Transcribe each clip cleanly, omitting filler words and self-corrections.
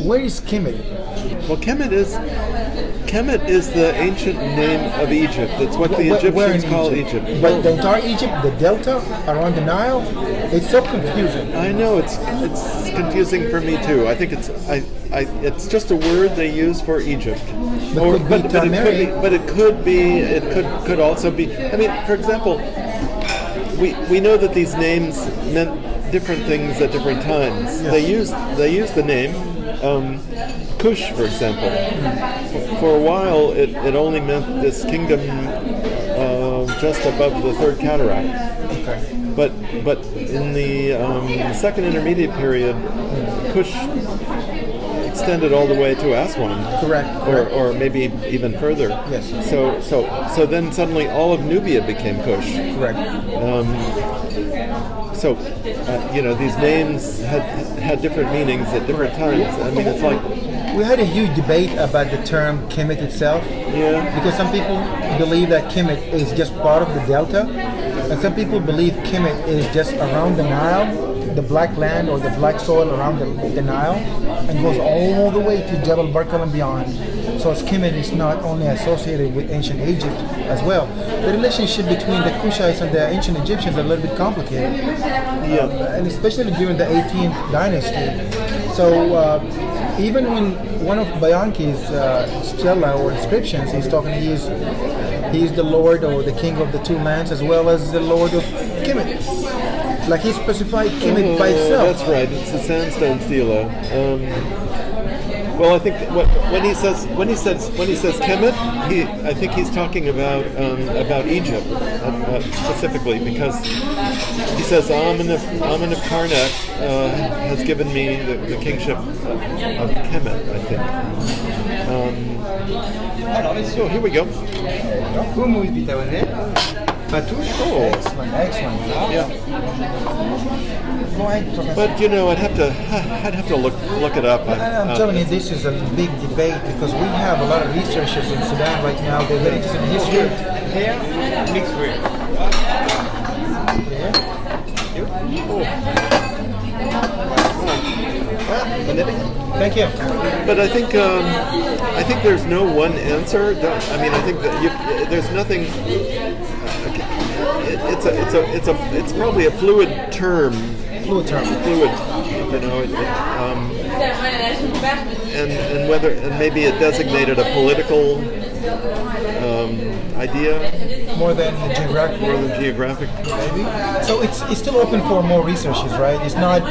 Where is Kemet? Well, Kemet is the ancient name of Egypt. It's what the Egyptians call Egypt. But the entire Egypt, the delta around the Nile, it's so confusing. I know it's confusing for me too. I think it's just a word they use for Egypt. But it could also be. I mean, for example, we know that these names meant different things at different times. Yes. They use the name Kush, for example. For a while, it only meant this kingdom just above the Third Cataract. Okay. But in the Second Intermediate period, Kush extended all the way to Aswan. Correct. Or maybe even further. Yes. So then suddenly all of Nubia became Kush. Correct. These names had different meanings at different times. I mean, it's like we had a huge debate about the term Kemet itself. Yeah. Because some people believe that Kemet is just part of the delta, and some people believe Kemet is just around the Nile, the black land or the black soil around the Nile, and goes all the way to Jebel Barkal and beyond. So Kemet is not only associated with ancient Egypt as well. The relationship between the Kushites and the ancient Egyptians are a little bit complicated. And especially during the 18th dynasty. So even when one of Bianchi's stela or inscriptions, he's the lord or the king of the two lands as well as the lord of Kemet. Like he specified Kemet by itself. That's right. It's a sandstone stela. Well, I think when he says Kemet, I think he's talking about Egypt specifically, because he says Amun of Karnak has given me the kingship of Kemet, I think. So here we go. Oh, Excellent. yeah. Go ahead, Professor. But I'd have to look it up. I'm telling you, this is a big debate because we have a lot of researchers in Sudan right now. They're very interested in history. Here, mixed with. Thank you. But I think there's no one answer. I mean, I think that there's nothing. It's probably a fluid term. Fluid term. And maybe it designated a political idea More than geographic. maybe. So it's still open for more researches, right? It's not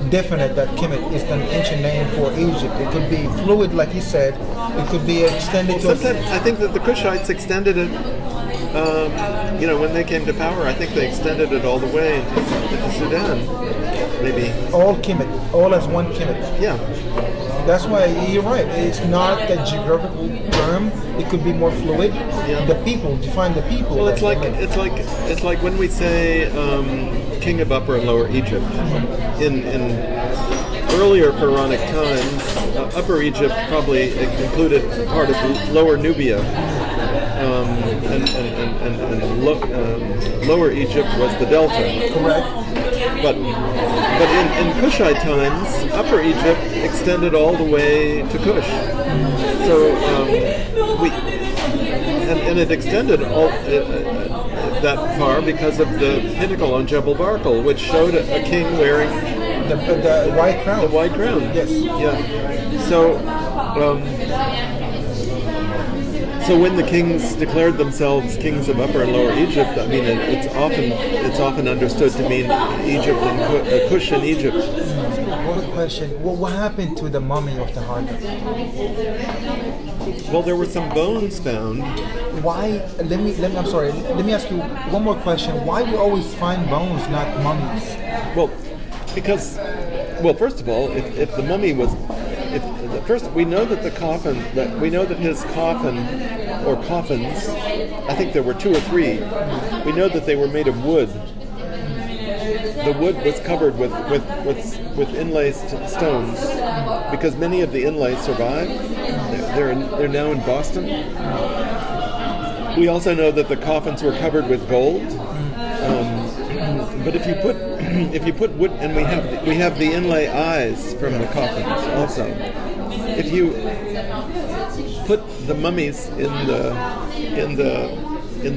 definite that Kemet is an ancient name for Egypt. It could be fluid, like you said. It could be extended to. Sometimes I think that the Kushites extended it. When they came to power, I think they extended it all the way into Sudan. Maybe All Kemet, all as one Kemet. yeah. That's why you're right. It's not a geographical term. It could be more fluid. Yeah. The people define the people. Well, it's like when we say king of Upper and Lower Egypt. In earlier pharaonic times, Upper Egypt probably included part of Lower Nubia, and Lower Egypt was the Delta. Correct. But in Kushite times, Upper Egypt extended all the way to Kush. So and it extended all that far because of the pinnacle on Jebel Barkal, which showed a king wearing The white crown. the white crown. Yes. Yeah. So when the kings declared themselves kings of Upper and Lower Egypt, I mean it's often understood to mean Egypt and Kush in Egypt. One question. What happened to the mummy of Taharqa? Well, there were some bones found. Why? I'm sorry. Let me ask you one more question. Why do we always find bones, not mummies? Well, because, first of all, if the mummy was, first we know that his coffin or coffins, I think there were 2 or 3. We know that they were made of wood. The wood was covered with inlaced stones because many of the inlays survived. They're now in Boston. We also know that the coffins were covered with gold. But if you put if you put wood, and we have the inlay eyes from the coffins also. If you put the mummies in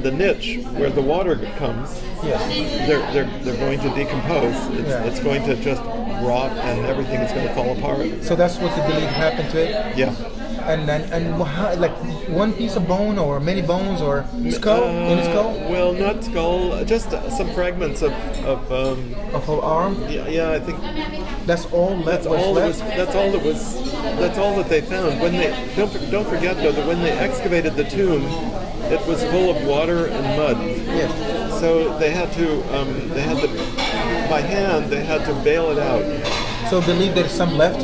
the niche where the water comes, they're going to decompose. It's going to just rot, and everything is going to fall apart. So that's what you believe happened to it? Yeah. And how, like one piece of bone or many bones or skull in a skull? Well, not skull, just some fragments of her arm? Yeah, I think that's all that's all that they found. When they don't forget though that when they excavated the tomb, it was full of water and mud. Yes. So they had to by hand they had to bail it out. So believe there's some left?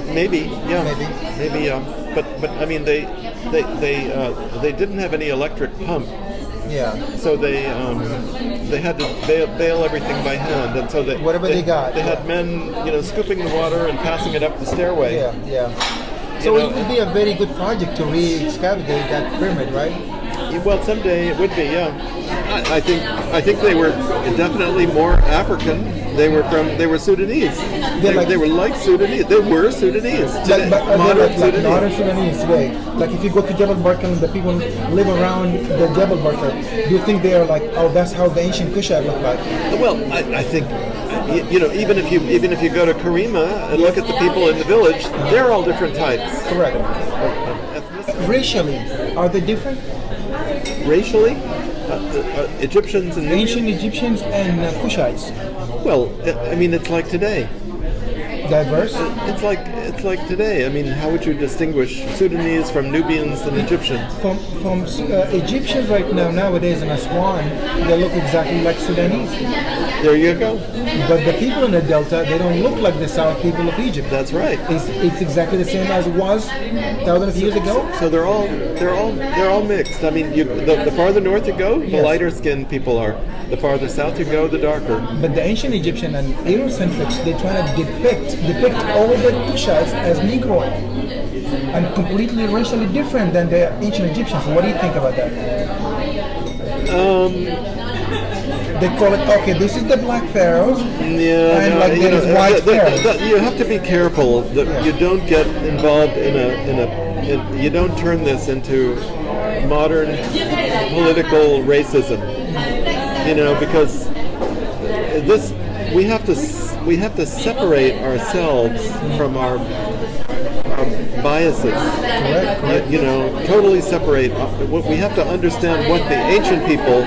Maybe, yeah. Maybe, yeah. But I mean, they didn't have any electric pump. Yeah. So they had to bail everything by hand, and so they got. They had men, scooping the water and passing it up the stairway. Yeah. So it would be a very good project to re-excavate that pyramid, right? Well, someday it would be, yeah. I think they were definitely more African. They were Sudanese. They were like Sudanese. They were Sudanese. Today, modern Sudanese today. Like if you go to Jebel Barka and the people live around the Jebel Barka, do you think they are like, oh, that's how the ancient Kushite looked like? Well, I think even if you go to Karima and look at the people in the village, they're all different types. Correct. Racially, are they different? Racially, Egyptians and ancient Egyptians and Kushites. Well, I mean, it's like today. Diverse? It's like today. I mean, how would you distinguish Sudanese from Nubians and Egyptians? From Egyptians right now, nowadays in Aswan, they look exactly like Sudanese. There you go. But the people in the Delta, they don't look like the South people of Egypt. That's right. It's exactly the same as it was thousands of years ago. So they're all mixed. I mean, the farther north you go, the lighter skinned people are. The farther south you go, the darker. But the ancient Egyptian and Eurocentrics, they try to depict all the Kushites as Negroid and completely racially different than the ancient Egyptians. What do you think about that? They call it, okay, this is the black pharaohs, and there is white pharaohs. You have to be careful that you don't get involved you don't turn this into modern political racism. Because this we have to separate ourselves from our biases. Correct. Totally separate. We have to understand what the ancient people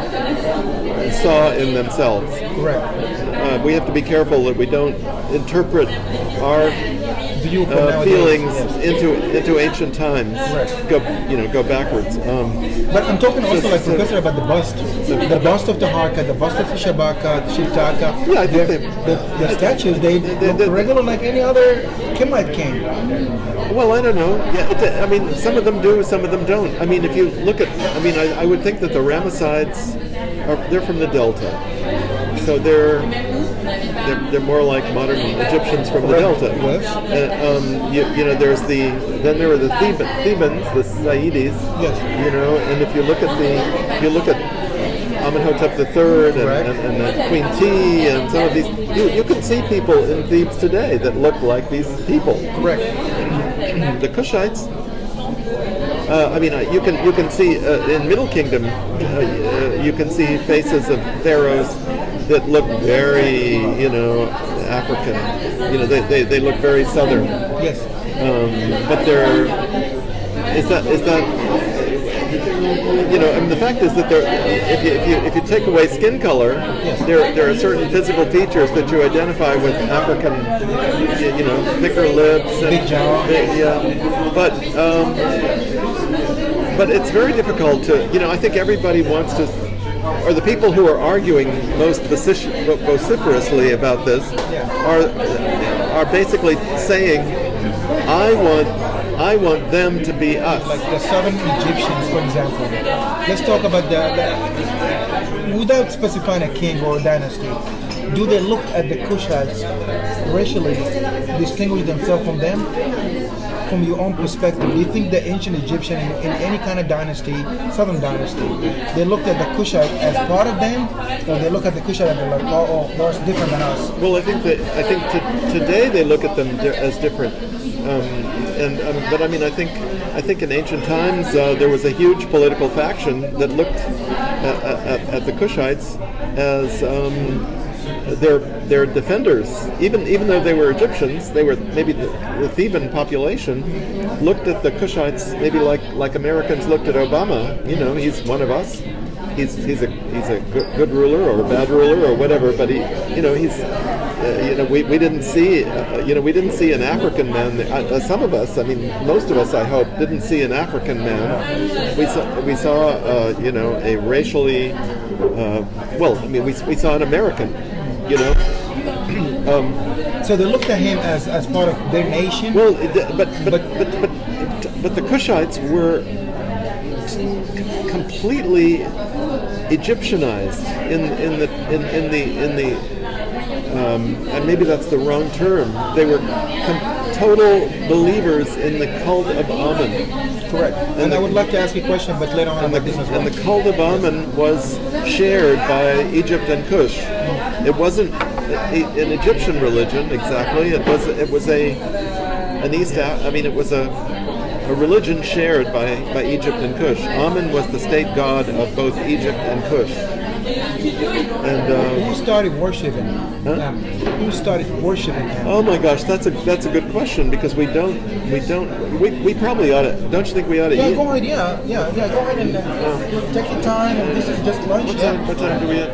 saw in themselves. Correct. We have to be careful that we don't interpret our view feelings into ancient times. Correct. Go backwards. But I'm talking also Professor about the bust. The bust of Taharqa, the bust of Shabaka, Shitaka. Yeah, I think the statues, they look regular like any other Kimite king. Well, I don't know. Yeah, I mean, some of them do, some of them don't. I mean, if you look at, I would think that the Ramessides they're from the Delta, so they're more like modern Egyptians from the Delta. Yes. There were the Thebans, the Saidis. Yes. And if you look at Amenhotep III and Queen T and some of these, you can see people in Thebes today that look like these people. Correct. The Kushites. You can see in Middle Kingdom, you can see faces of pharaohs that look very, African. They look very southern. Yes. But is that the fact is that if you take away skin color, there are certain physical features that you identify with African, thicker lips, big jaw. But it's very difficult to, I think everybody wants to, or the people who are arguing most vociferously about this are basically saying, I want them to be us. Like the southern Egyptians, for example. Let's talk about the without specifying a king or a dynasty. Do they look at the Kushites racially distinguish themselves from them? from your own perspective, do you think the ancient Egyptian in any kind of dynasty, southern dynasty, they looked at the Kushite as part of them, or they look at the Kushite and they're like, oh, that's different than us? Well, I think today they look at them as different. But I mean, I think in ancient times there was a huge political faction that looked at the Kushites as their defenders. Even though they were Egyptians, they were maybe the Theban population looked at the Kushites maybe like Americans looked at Obama. You know, he's one of us. He's a good ruler or a bad ruler or whatever. But we didn't see an African man. Some of us, I mean, most of us, I hope, didn't see an African man. We saw a racially we saw an American. You know. So they looked at him as part of their nation. Well, but the Kushites were completely Egyptianized in the and maybe that's the wrong term. They were total believers in the cult of Amun. Correct. And I would like to ask you a question, but later on about this as well. And the cult of Amun was shared by Egypt and Kush. It wasn't an Egyptian religion exactly. It was a religion shared by Egypt and Kush. Amun was the state god of both Egypt and Kush. And who started worshiping him? Who started worshiping him? Oh my gosh, that's a good question because we probably ought to. Don't you think we ought to eat? Go ahead. Yeah. Go ahead and take your time. And this is just lunch. What time do we eat?